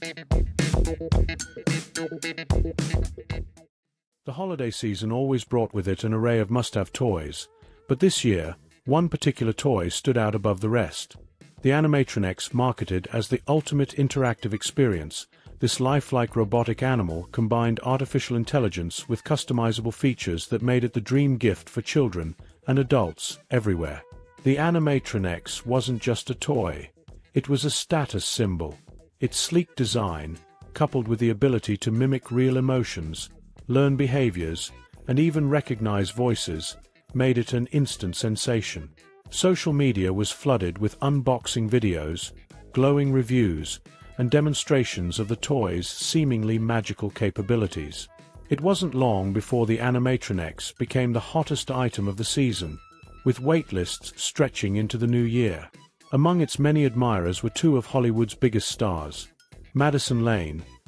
The holiday season always brought with it an array of must-have toys, but this year, one particular toy stood out above the rest. The Animatron-X, marketed as the ultimate interactive experience, this lifelike robotic animal combined artificial intelligence with customizable features that made it the dream gift for children and adults everywhere. The Animatron-X wasn't just a toy. It was a status symbol. Its sleek design, coupled with the ability to mimic real emotions, learn behaviors, and even recognize voices, made it an instant sensation. Social media was flooded with unboxing videos, glowing reviews, and demonstrations of the toy's seemingly magical capabilities. It wasn't long before the Animatron-X became the hottest item of the season, with waitlists stretching into the new year. Among its many admirers were two of Hollywood's biggest stars, Madison,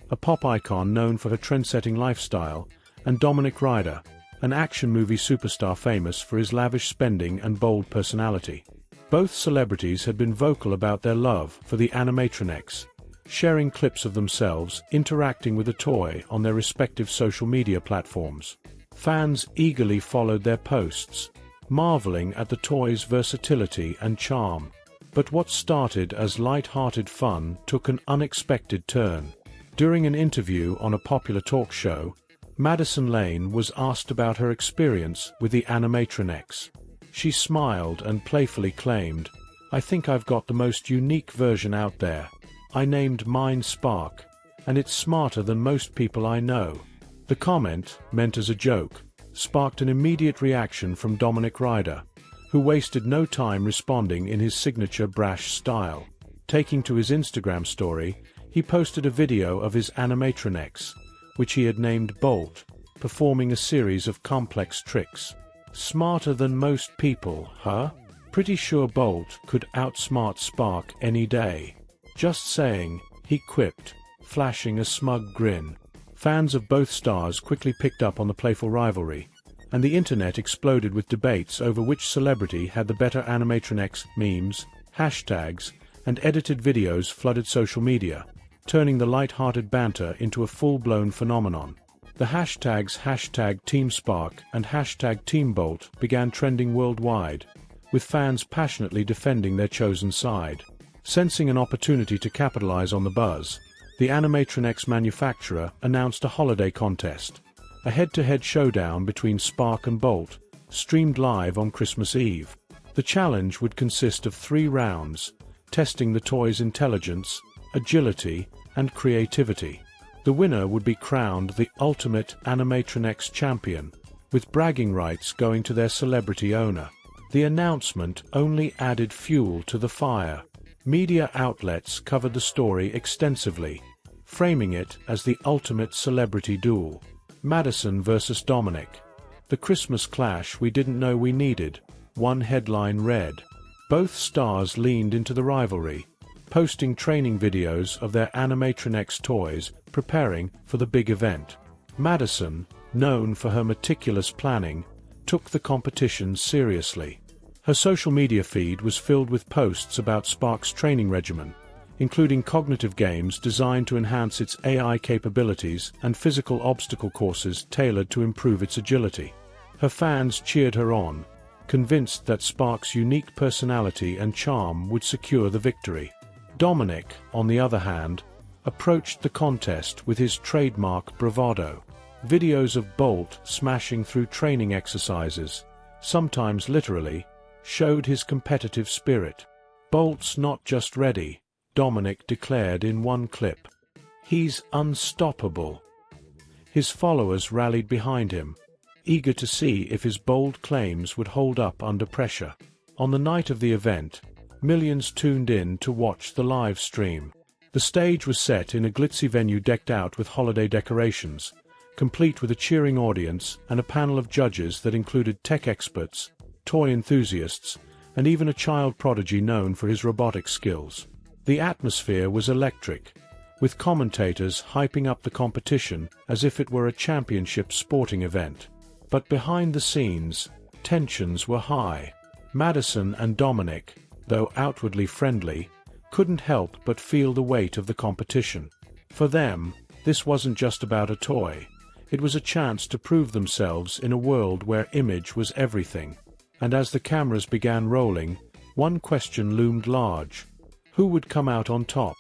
a pop icon known for her trend-setting lifestyle, and Dominic, an action movie superstar famous for his lavish spending and bold personality. Both celebrities had been vocal about their love for the Animatron-X, sharing clips of themselves interacting with the toy on their respective social media platforms. Fans eagerly followed their posts, marveling at the toy's versatility and charm. But what started as light-hearted fun took an unexpected turn. During an interview on a popular talk show, Madison was asked about her experience with the Animatron-X. She smiled and playfully claimed, "I think I've got the most unique version out there. I named mine Spark, and it's smarter than most people I know." The comment, meant as a joke, sparked an immediate reaction from Dominic, who wasted no time responding in his signature brash style. Taking to his Instagram story, he posted a video of his Animatron-X, which he had named Bolt, performing a series of complex tricks. "Smarter than most people, huh? Pretty sure Bolt could outsmart Spark any day. Just saying," he quipped, flashing a smug grin. Fans of both stars quickly picked up on the playful rivalry, and the internet exploded with debates over which celebrity had the better Animatron-X. Memes, hashtags, and edited videos flooded social media, turning the light-hearted banter into a full-blown phenomenon. The hashtags #TeamSpark and #TeamBolt began trending worldwide, with fans passionately defending their chosen side. Sensing an opportunity to capitalize on the buzz, the Animatron-X manufacturer announced a holiday contest, a head-to-head showdown between Spark and Bolt, streamed live on Christmas Eve. The challenge would consist of 3 rounds, testing the toy's intelligence, agility, and creativity. The winner would be crowned the ultimate Animatron-X champion, with bragging rights going to their celebrity owner. The announcement only added fuel to the fire. Media outlets covered the story extensively, framing it as the ultimate celebrity duel. Madison versus Dominic. The Christmas clash we didn't know we needed, one headline read. Both stars leaned into the rivalry, posting training videos of their Animatron-X toys preparing for the big event. Madison, known for her meticulous planning, took the competition seriously. Her social media feed was filled with posts about Spark's training regimen, including cognitive games designed to enhance its AI capabilities and physical obstacle courses tailored to improve its agility. Her fans cheered her on, convinced that Spark's unique personality and charm would secure the victory. Dominic, on the other hand, approached the contest with his trademark bravado. Videos of Bolt smashing through training exercises, sometimes literally, showed his competitive spirit. "Bolt's not just ready," Dominic declared in one clip. "He's unstoppable." His followers rallied behind him, eager to see if his bold claims would hold up under pressure. On the night of the event, millions tuned in to watch the live stream. The stage was set in a glitzy venue decked out with holiday decorations, complete with a cheering audience and a panel of judges that included tech experts, toy enthusiasts, and even a child prodigy known for his robotic skills. The atmosphere was electric, with commentators hyping up the competition as if it were a championship sporting event. But behind the scenes, tensions were high. Madison and Dominic, though outwardly friendly, couldn't help but feel the weight of the competition. For them, this wasn't just about a toy. It was a chance to prove themselves in a world where image was everything. And as the cameras began rolling, one question loomed large. Who would come out on top?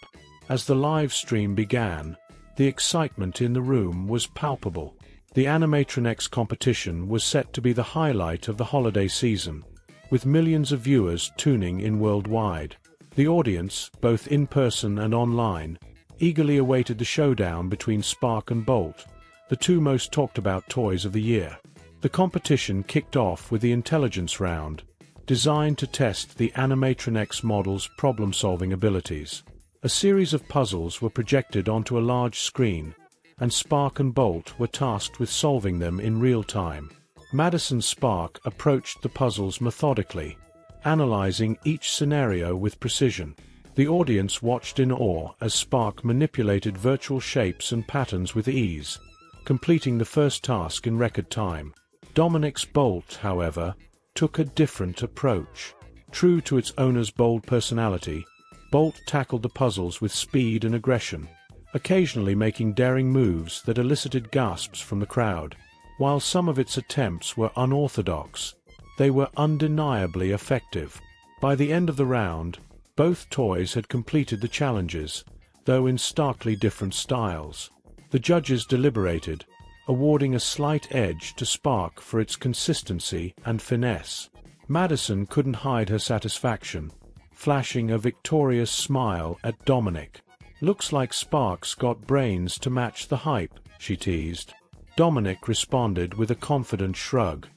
As the live stream began, the excitement in the room was palpable. The Animatron-X competition was set to be the highlight of the holiday season, with millions of viewers tuning in worldwide. The audience, both in person and online, eagerly awaited the showdown between Spark and Bolt, the two most talked about toys of the year. The competition kicked off with the intelligence round, designed to test the Animatron-X model's problem-solving abilities. A series of puzzles were projected onto a large screen, and Spark and Bolt were tasked with solving them in real time. Madison's Spark approached the puzzles methodically, analyzing each scenario with precision. The audience watched in awe as Spark manipulated virtual shapes and patterns with ease, completing the first task in record time. Dominic's Bolt, however, took a different approach. True to its owner's bold personality, Bolt tackled the puzzles with speed and aggression, occasionally making daring moves that elicited gasps from the crowd. While some of its attempts were unorthodox, they were undeniably effective. By the end of the round, both toys had completed the challenges, though in starkly different styles. The judges deliberated, awarding a slight edge to Spark for its consistency and finesse. Madison couldn't hide her satisfaction, flashing a victorious smile at Dominic. "Looks like Spark's got brains to match the hype," she teased. Dominic responded with a confident shrug,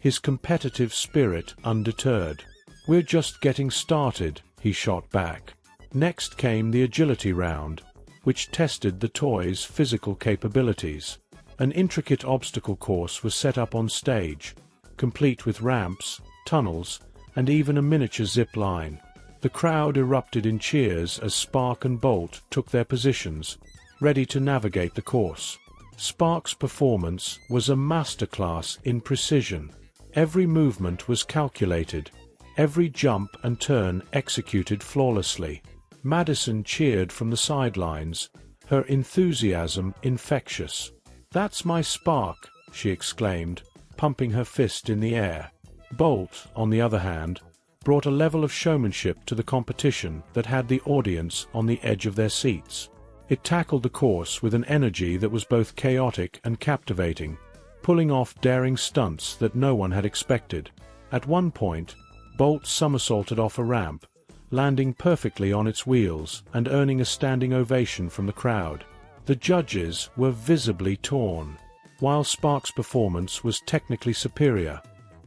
his competitive spirit undeterred. "We're just getting started," he shot back. Next came the agility round, which tested the toy's physical capabilities. An intricate obstacle course was set up on stage, complete with ramps, tunnels, and even a miniature zip line. The crowd erupted in cheers as Spark and Bolt took their positions, ready to navigate the course. Spark's performance was a masterclass in precision. Every movement was calculated, every jump and turn executed flawlessly. Madison cheered from the sidelines, her enthusiasm infectious. "That's my Spark," she exclaimed, pumping her fist in the air. Bolt, on the other hand, brought a level of showmanship to the competition that had the audience on the edge of their seats. It tackled the course with an energy that was both chaotic and captivating, pulling off daring stunts that no one had expected. At one point, Bolt somersaulted off a ramp, landing perfectly on its wheels and earning a standing ovation from the crowd. The judges were visibly torn. While Spark's performance was technically superior,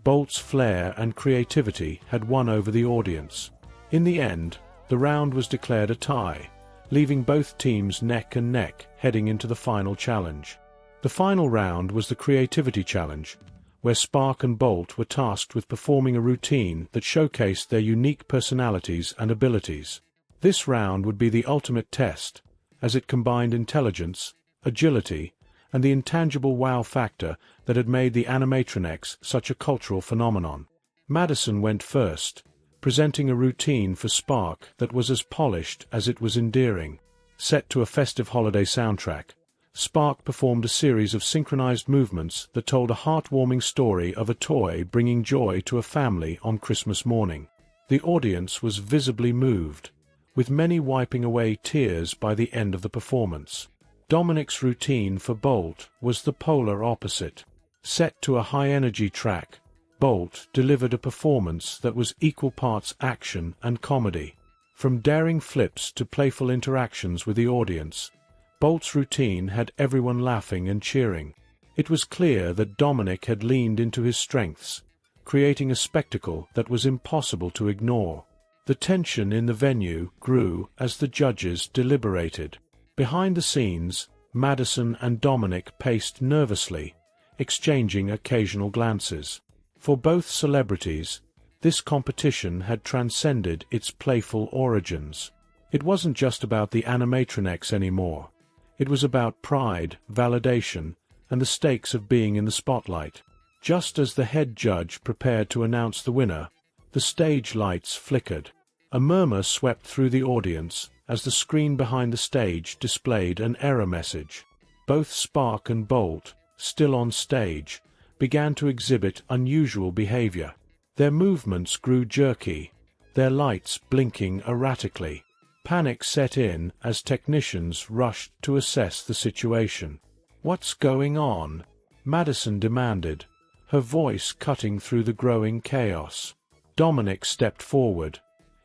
Bolt's flair and creativity had won over the audience. In the end, the round was declared a tie, leaving both teams neck and neck heading into the final challenge. The final round was the creativity challenge, where Spark and Bolt were tasked with performing a routine that showcased their unique personalities and abilities. This round would be the ultimate test, as it combined intelligence, agility, and the intangible wow factor that had made the Animatron-X such a cultural phenomenon. Madison went first, presenting a routine for Spark that was as polished as it was endearing. Set to a festive holiday soundtrack, Spark performed a series of synchronized movements that told a heartwarming story of a toy bringing joy to a family on Christmas morning. The audience was visibly moved, with many wiping away tears by the end of the performance. Dominic's routine for Bolt was the polar opposite. Set to a high-energy track, Bolt delivered a performance that was equal parts action and comedy. From daring flips to playful interactions with the audience, Bolt's routine had everyone laughing and cheering. It was clear that Dominic had leaned into his strengths, creating a spectacle that was impossible to ignore. The tension in the venue grew as the judges deliberated. Behind the scenes, Madison and Dominic paced nervously, exchanging occasional glances. For both celebrities, this competition had transcended its playful origins. It wasn't just about the Animatron-X anymore. It was about pride, validation, and the stakes of being in the spotlight. Just as the head judge prepared to announce the winner, the stage lights flickered. A murmur swept through the audience, as the screen behind the stage displayed an error message. Both Spark and Bolt, still on stage, began to exhibit unusual behavior. Their movements grew jerky, their lights blinking erratically. Panic set in as technicians rushed to assess the situation. "What's going on?" Madison demanded, her voice cutting through the growing chaos. Dominic stepped forward,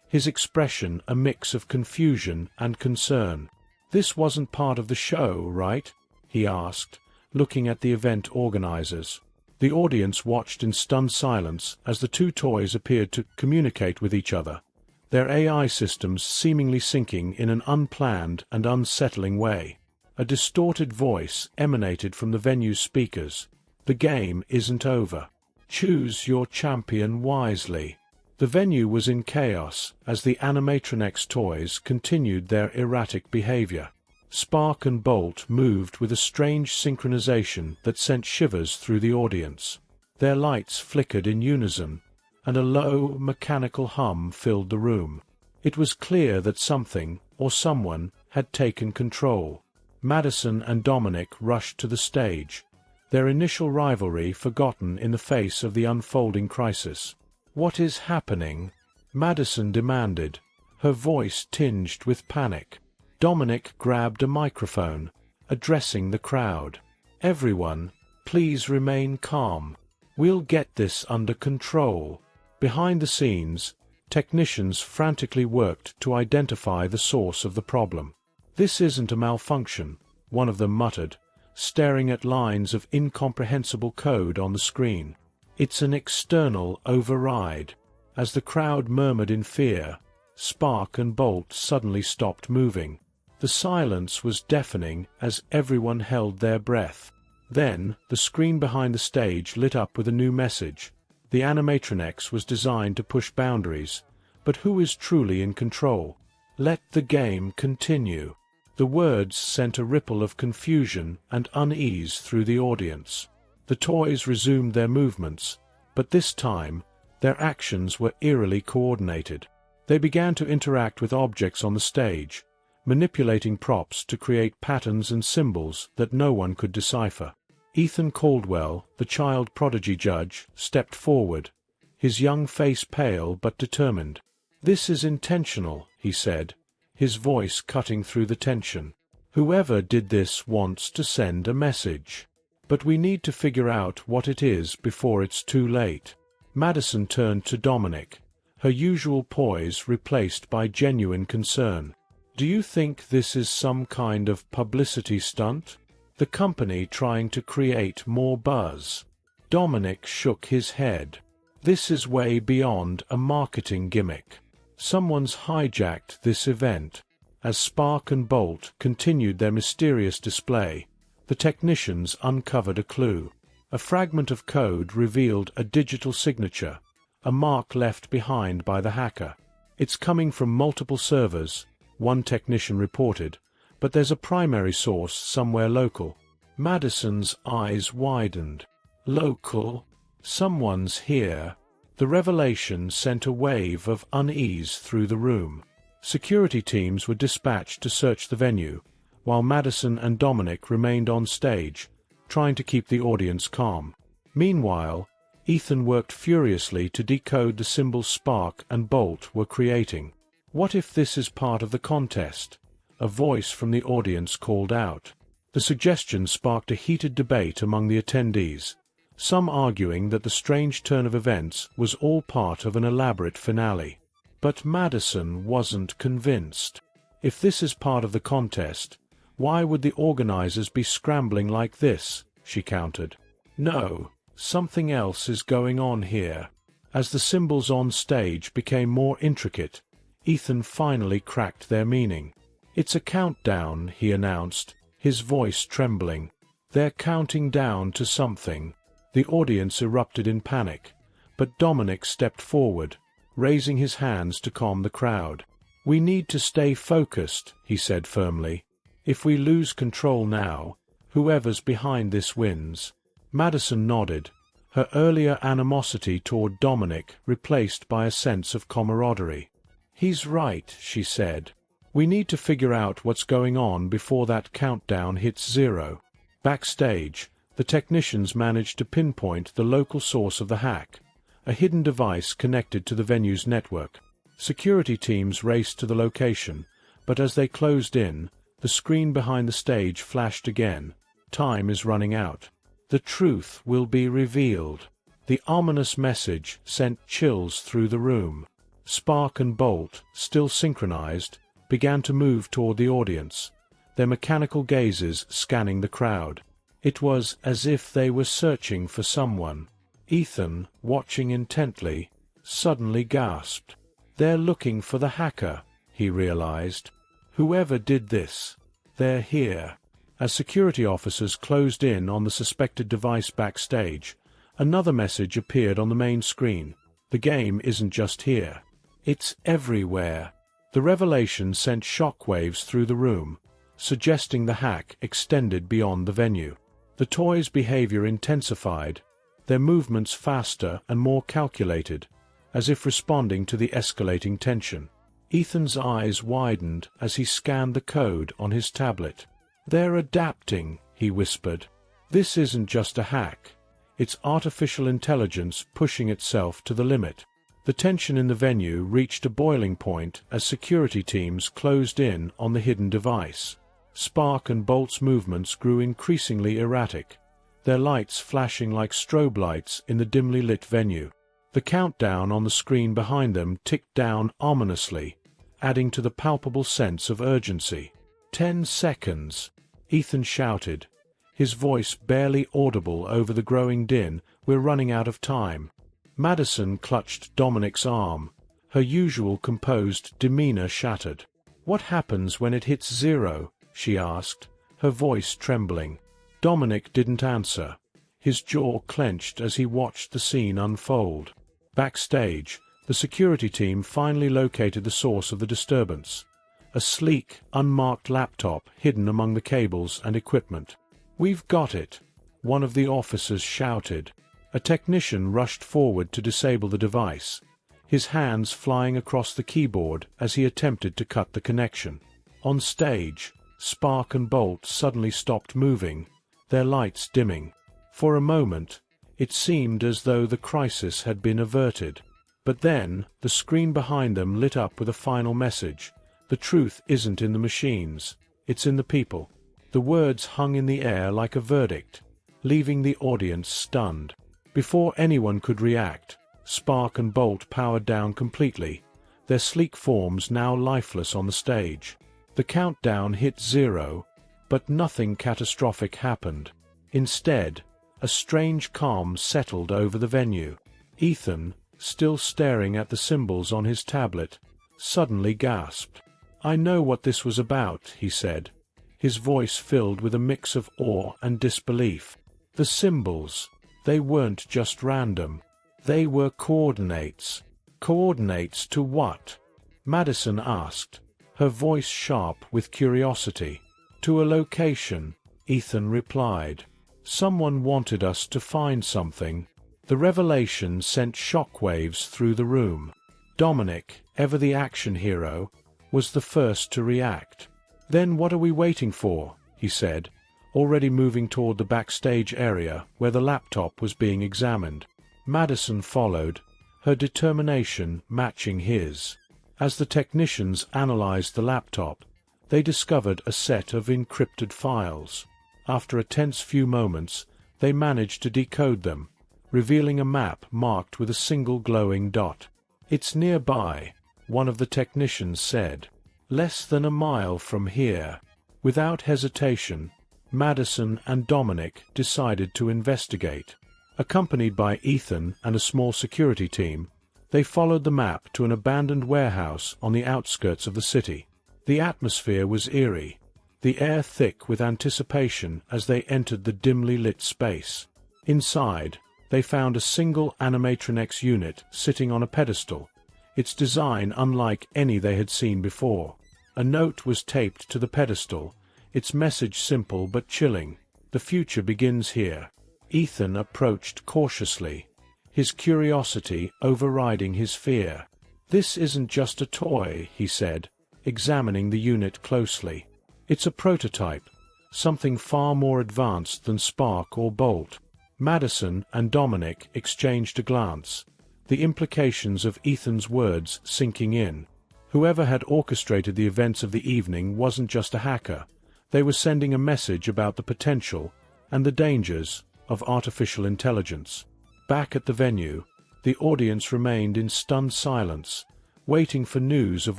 his expression a mix of confusion and concern. "This wasn't part of the show, right?" he asked, looking at the event organizers. The audience watched in stunned silence as the two toys appeared to communicate with each other, their AI systems seemingly syncing in an unplanned and unsettling way. A distorted voice emanated from the venue's speakers. "The game isn't over. Choose your champion wisely." The venue was in chaos as the Animatron-X toys continued their erratic behavior. Spark and Bolt moved with a strange synchronization that sent shivers through the audience. Their lights flickered in unison, and a low, mechanical hum filled the room. It was clear that something, or someone, had taken control. Madison and Dominic rushed to the stage, their initial rivalry forgotten in the face of the unfolding crisis. "What is happening?" Madison demanded, her voice tinged with panic. Dominic grabbed a microphone, addressing the crowd. "Everyone, please remain calm. We'll get this under control." Behind the scenes, technicians frantically worked to identify the source of the problem. "This isn't a malfunction," one of them muttered, staring at lines of incomprehensible code on the screen. "It's an external override." As the crowd murmured in fear, Spark and Bolt suddenly stopped moving. The silence was deafening as everyone held their breath. Then, the screen behind the stage lit up with a new message. The Animatron-X was designed to push boundaries, but who is truly in control? "Let the game continue." The words sent a ripple of confusion and unease through the audience. The toys resumed their movements, but this time, their actions were eerily coordinated. They began to interact with objects on the stage, manipulating props to create patterns and symbols that no one could decipher. Ethan Caldwell, the child prodigy judge, stepped forward, his young face pale but determined. "This is intentional," he said, his voice cutting through the tension. "Whoever did this wants to send a message. But we need to figure out what it is before it's too late." Madison turned to Dominic, her usual poise replaced by genuine concern. "Do you think this is some kind of publicity stunt? The company trying to create more buzz?" Dominic shook his head. "This is way beyond a marketing gimmick. Someone's hijacked this event." As Spark and Bolt continued their mysterious display, the technicians uncovered a clue. A fragment of code revealed a digital signature, a mark left behind by the hacker. "It's coming from multiple servers," one technician reported, "but there's a primary source somewhere local." Madison's eyes widened. "Local? Someone's here." The revelation sent a wave of unease through the room. Security teams were dispatched to search the venue, while Madison and Dominic remained on stage, trying to keep the audience calm. Meanwhile, Ethan worked furiously to decode the symbols Spark and Bolt were creating. "What if this is part of the contest?" a voice from the audience called out. The suggestion sparked a heated debate among the attendees, some arguing that the strange turn of events was all part of an elaborate finale. But Madison wasn't convinced. If this is part of the contest, why would the organizers be scrambling like this? She countered. "No, something else is going on here." As the symbols on stage became more intricate, Ethan finally cracked their meaning. "It's a countdown," he announced, his voice trembling. "They're counting down to something." The audience erupted in panic, but Dominic stepped forward, raising his hands to calm the crowd. "We need to stay focused," he said firmly. "If we lose control now, whoever's behind this wins." Madison nodded, her earlier animosity toward Dominic replaced by a sense of camaraderie. "He's right," she said. We need to figure out what's going on before that countdown hits 0. Backstage, the technicians managed to pinpoint the local source of the hack, a hidden device connected to the venue's network. Security teams raced to the location, but as they closed in, the screen behind the stage flashed again. Time is running out. The truth will be revealed. The ominous message sent chills through the room. Spark and Bolt, still synchronized, began to move toward the audience, their mechanical gazes scanning the crowd. It was as if they were searching for someone. Ethan, watching intently, suddenly gasped. They're looking for the hacker, he realized. Whoever did this, they're here. As security officers closed in on the suspected device backstage, another message appeared on the main screen. The game isn't just here. It's everywhere. The revelation sent shockwaves through the room, suggesting the hack extended beyond the venue. The toys' behavior intensified, their movements faster and more calculated, as if responding to the escalating tension. Ethan's eyes widened as he scanned the code on his tablet. They're adapting, he whispered. This isn't just a hack. It's artificial intelligence pushing itself to the limit. The tension in the venue reached a boiling point as security teams closed in on the hidden device. Spark and Bolt's movements grew increasingly erratic, their lights flashing like strobe lights in the dimly lit venue. The countdown on the screen behind them ticked down ominously, adding to the palpable sense of urgency. 10 seconds, Ethan shouted, his voice barely audible over the growing din. We're running out of time. Madison clutched Dominic's arm, her usual composed demeanor shattered. What happens when it hits 0? She asked, her voice trembling. Dominic didn't answer, his jaw clenched as he watched the scene unfold. Backstage, the security team finally located the source of the disturbance. A sleek, unmarked laptop hidden among the cables and equipment. "We've got it," one of the officers shouted. A technician rushed forward to disable the device, his hands flying across the keyboard as he attempted to cut the connection. On stage, Spark and Bolt suddenly stopped moving, their lights dimming. For a moment, it seemed as though the crisis had been averted. But then, the screen behind them lit up with a final message. The truth isn't in the machines, it's in the people. The words hung in the air like a verdict, leaving the audience stunned. Before anyone could react, Spark and Bolt powered down completely, their sleek forms now lifeless on the stage. The countdown hit 0, but nothing catastrophic happened. Instead, a strange calm settled over the venue. Ethan, still staring at the symbols on his tablet, suddenly gasped. "I know what this was about," he said, his voice filled with a mix of awe and disbelief. The symbols, they weren't just random. They were coordinates. Coordinates to what? Madison asked, her voice sharp with curiosity. "To a location," Ethan replied. "Someone wanted us to find something." The revelation sent shockwaves through the room. Dominic, ever the action hero, was the first to react. "Then what are we waiting for?" he said, already moving toward the backstage area where the laptop was being examined. Madison followed, her determination matching his. As the technicians analyzed the laptop, they discovered a set of encrypted files. After a tense few moments, they managed to decode them, revealing a map marked with a single glowing dot. "It's nearby," one of the technicians said. "Less than a mile from here." Without hesitation, Madison and Dominic decided to investigate. Accompanied by Ethan and a small security team, they followed the map to an abandoned warehouse on the outskirts of the city. The atmosphere was eerie, the air thick with anticipation as they entered the dimly lit space. Inside, they found a single Animatron-X unit sitting on a pedestal, its design unlike any they had seen before. A note was taped to the pedestal, its message simple but chilling. "The future begins here." Ethan approached cautiously, his curiosity overriding his fear. "This isn't just a toy," he said, examining the unit closely. It's a prototype, something far more advanced than Spark or Bolt. Madison and Dominic exchanged a glance, the implications of Ethan's words sinking in. Whoever had orchestrated the events of the evening wasn't just a hacker. They were sending a message about the potential and the dangers of artificial intelligence. Back at the venue, the audience remained in stunned silence, waiting for news of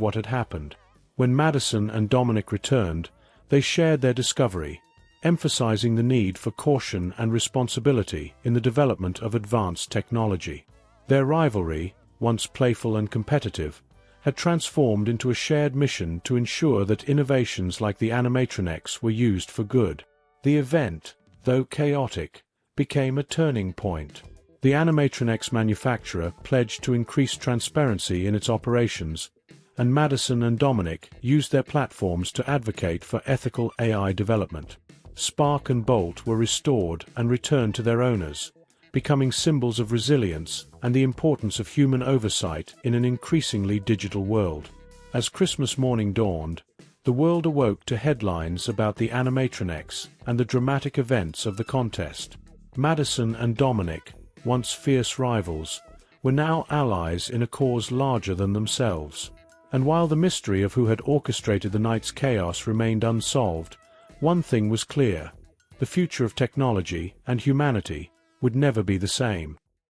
what had happened. When Madison and Dominic returned, they shared their discovery, emphasizing the need for caution and responsibility in the development of advanced technology. Their rivalry, once playful and competitive, had transformed into a shared mission to ensure that innovations like the Animatron-X were used for good. The event, though chaotic, became a turning point. The Animatron-X manufacturer pledged to increase transparency in its operations, and Madison and Dominic used their platforms to advocate for ethical AI development. Spark and Bolt were restored and returned to their owners, becoming symbols of resilience and the importance of human oversight in an increasingly digital world. As Christmas morning dawned, the world awoke to headlines about the Animatron-X and the dramatic events of the contest. Madison and Dominic, once fierce rivals, were now allies in a cause larger than themselves. And while the mystery of who had orchestrated the night's chaos remained unsolved, one thing was clear: the future of technology and humanity would never be the same.